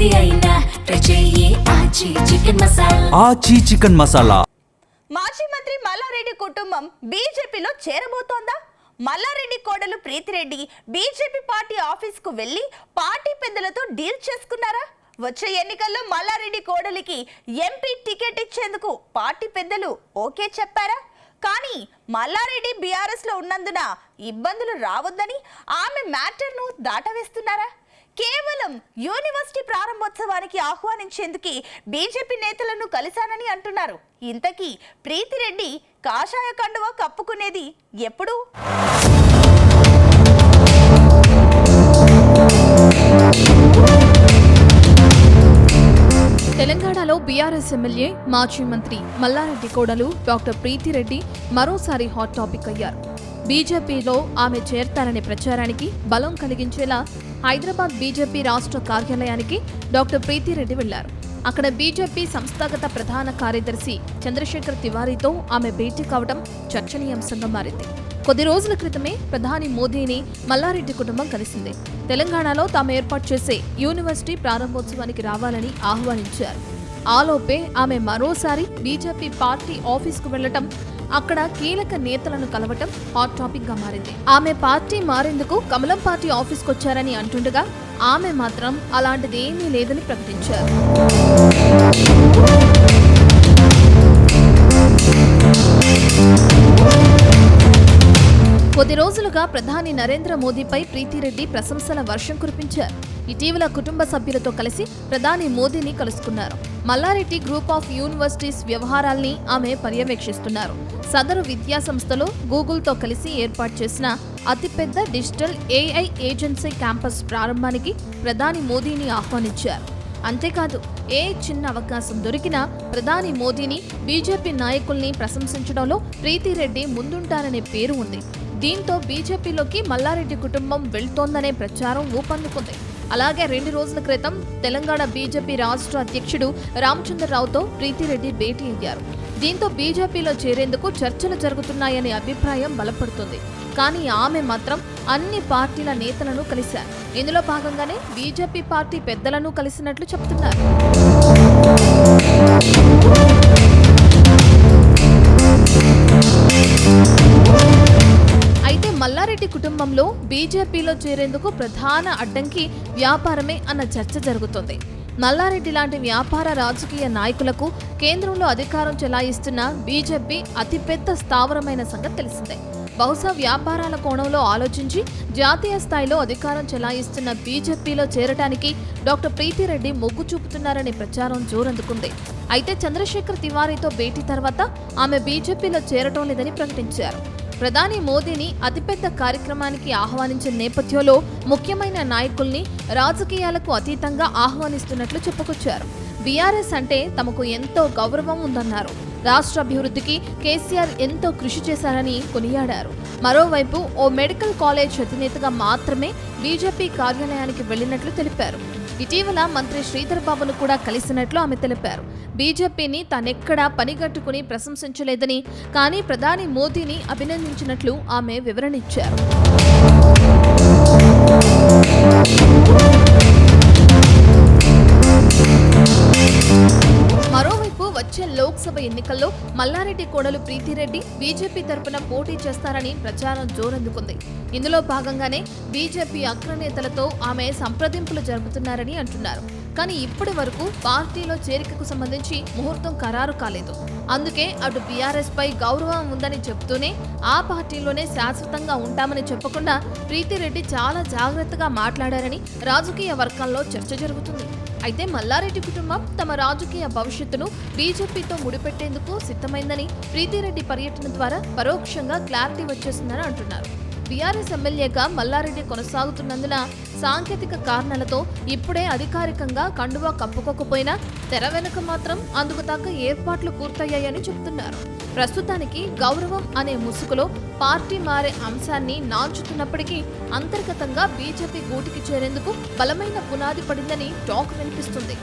ఏది అయినా ట్రై చెయ్యి ఆచి చికెన్ మసాలా. మాజీ మంత్రి మల్లారెడ్డి కుటుంబం బీజేపీలో చేరబోతోందా? మల్లారెడ్డి కోడలు ప్రీతిరెడ్డి బీజేపీ పార్టీ ఆఫీస్కు వెళ్లి పార్టీ పెద్దలతో డీల్ చేసుకున్నారా? వచ్చే ఎన్నికల్లో మల్లారెడ్డి కోడలికి ఎంపీ టికెట్ ఇచ్చేందుకు పార్టీ పెద్దలు ఓకే చెప్పారా? కానీ మల్లారెడ్డి బీఆర్ఎస్ లో ఉన్నందున ఇబ్బందులు రావద్దని ఆమె మ్యాటర్ను దాటవేస్తున్నారా? కేవలం యూనివర్సిటీ ప్రారంభోత్సవానికి ఆహ్వానించేందుకు బీజేపీ నేతలను కలిశానని అంటున్నారు. ఇంతకీ ప్రీతిరెడ్డి కాషాయ కండువా కప్పుకునేది ఎప్పుడు? తెలంగాణలో బీఆర్ఎస్ ఎమ్మెల్యే మాజీ మంత్రి మల్లారెడ్డి కోడలు డాక్టర్ ప్రీతిరెడ్డి మరోసారి హాట్ టాపిక్ అయ్యారు. బీజేపీలో ఆమె చేరతారనే ప్రచారానికి బలం కలిగించేలా హైదరాబాద్ బీజేపీ రాష్ట్ర కార్యాలయానికి డాక్టర్ ప్రీతిరెడ్డి వెళ్లారు. అక్కడ బీజేపీ సంస్థాగత ప్రధాన కార్యదర్శి చంద్రశేఖర్ తివారీతో ఆమె భేటీ కావడం చర్చనీయాంశంగా మారింది. కొద్ది రోజుల క్రితమే ప్రధాని మోదీని మల్లారెడ్డి కుటుంబం కలిసింది. తెలంగాణలో తాము ఏర్పాటు చేసే యూనివర్సిటీ ప్రారంభోత్సవానికి రావాలని ఆహ్వానించారు. ఆలోపే ఆమె మరోసారి బీజేపీ పార్టీ ఆఫీస్కు వెళ్లటం, అక్కడ కీలక నేతలను కలవటం హాట్ టాపిక్ గా మారింది. ఆమె పార్టీ మారేందుకు కమలం పార్టీ ఆఫీస్కు వచ్చారని అంటుండగా ఆమె మాత్రం అలాంటిదేమీ లేదని ప్రకటించారు. కొద్ది రోజులుగా ప్రధాని నరేంద్ర మోదీపై ప్రీతిరెడ్డి ప్రశంసల వర్షం కురిపించారు. ఇటీవల కుటుంబ సభ్యులతో కలిసి ప్రధాని మోదీని కలుసుకున్నారు. మల్లారెడ్డి గ్రూప్ ఆఫ్ యూనివర్సిటీస్ వ్యవహారాల్ని ఆమె పర్యవేక్షిస్తున్నారు. సదరు విద్యా సంస్థలో గూగుల్తో కలిసి ఏర్పాటు చేసిన అతిపెద్ద డిజిటల్ ఏఐ ఏజెన్సీ క్యాంపస్ ప్రారంభానికి ప్రధాని మోదీని ఆహ్వానించారు. అంతేకాదు, ఏ చిన్న అవకాశం దొరికినా ప్రధాని మోదీని, బీజేపీ నాయకుల్ని ప్రశంసించడంలో ప్రీతిరెడ్డి ముందుంటారనే పేరు ఉంది. దీంతో బీజేపీలోకి మల్లారెడ్డి కుటుంబం వెళ్తోందనే ప్రచారం ఊపందుకుంది. అలాగే 2 రోజుల క్రితం తెలంగాణ బీజేపీ రాష్ట్ర అధ్యక్షుడు రామచంద్రరావుతో ప్రీతిరెడ్డి భేటీ అయ్యారు. దీంతో బీజేపీలో చేరేందుకు చర్చలు జరుగుతున్నాయనే అభిప్రాయం బలపడుతుంది. కానీ ఆమె మాత్రం అన్ని పార్టీల నేతలను కలిశారు. ఇందులో భాగంగానే బీజేపీ పార్టీ పెద్దలను కలిసినట్లు చెప్తున్నారు. అయితే మల్లారెడ్డి కుటుంబంలో బీజేపీలో చేరేందుకు ప్రధాన అడ్డంకి వ్యాపారమే అన్న చర్చ జరుగుతోంది. మల్లారెడ్డి లాంటి వ్యాపార రాజకీయ నాయకులకు కేంద్రంలో అధికారం చెలాయిస్తున్న బీజేపీ అతిపెద్ద స్థావరమైన సంగతి తెలిసిందే. బహుశా వ్యాపారాల కోణంలో ఆలోచించి జాతీయ స్థాయిలో అధికారం చెలాయిస్తున్న బీజేపీలో చేరటానికి డాక్టర్ ప్రీతిరెడ్డి మొగ్గు చూపుతున్నారనే ప్రచారం జోరందుకుంది. అయితే చంద్రశేఖర్ తివారీతో భేటీ తర్వాత ఆమె బీజేపీలో చేరటం లేదని ప్రకటించారు. ప్రధాని మోదీని అతిపెద్ద కార్యక్రమానికి ఆహ్వానించిన నేపథ్యంలో ముఖ్యమైన నాయకుల్ని రాజకీయాలకు అతీతంగా ఆహ్వానిస్తున్నట్లు చెప్పుకొచ్చారు. బీఆర్ఎస్ అంటే తమకు ఎంతో గౌరవం ఉందన్నారు. రాష్ట్ర అభివృద్ధికి కేసీఆర్ ఎంతో కృషి చేశారని కొనియాడారు. మరోవైపు ఓ మెడికల్ కాలేజ్ అధినేతగా మాత్రమే బీజేపీ కార్యాలయానికి వెళ్లినట్లు తెలిపారు. ఇటీవల మంత్రి శ్రీధర్ బాబును కూడా కలిసినట్లు ఆమె తెలిపారు. బీజేపీని తానెక్కడా పనిగట్టుకుని ప్రశంసించలేదని, కానీ ప్రధాని మోదీని అభినందించినట్లు ఆమె వివరణ ఇచ్చారు. మరోవైపు వచ్చే లోక్సభ ఎన్నికల్లో మల్లారెడ్డి కోడలు ప్రీతిరెడ్డి బీజేపీ తరపున పోటీ చేస్తారని ప్రచారం జోరందుకుంది. ఇందులో భాగంగానే బీజేపీ అగ్రనేతలతో ఆమె సంప్రదింపులు జరుపుతున్నారని అంటున్నారు. కానీ ఇప్పటి వరకు పార్టీలో చేరికకు సంబంధించి ముహూర్తం ఖరారు కాలేదు. అందుకే అటు బీఆర్ఎస్ పై గౌరవం ఉందని చెప్తూనే ఆ పార్టీలోనే శాశ్వతంగా ఉంటామని చెప్పకుండా ప్రీతిరెడ్డి చాలా జాగ్రత్తగా మాట్లాడారని రాజకీయ వర్గాల్లో చర్చ జరుగుతుంది. అయితే మల్లారెడ్డి కుటుంబం తమ రాజకీయ భవిష్యత్తును బీజేపీతో ముడిపెట్టేందుకు సిద్ధమైందని ప్రీతిరెడ్డి పర్యటన ద్వారా పరోక్షంగా క్లారిటీ వచ్చేసిందని అంటున్నారు. బీఆర్ఎస్ ఎమ్మెల్యేగా మల్లారెడ్డి కొనసాగుతున్నందున సాంకేతిక కారణాలతో ఇప్పుడే అధికారికంగా కండువా కప్పుకోకపోయినా తెర వెనుక మాత్రం అందుకు తగ్గ ఏర్పాట్లు పూర్తయ్యాయని చెబుతున్నారు. ప్రస్తుతానికి గౌరవం అనే ముసుగులో పార్టీ మారే అంశాన్ని నాంచుతున్నప్పటికీ అంతర్గతంగా బీజేపీ గూటికి చేరేందుకు బలమైన పునాది పడిందని టాక్ వినిపిస్తుంది.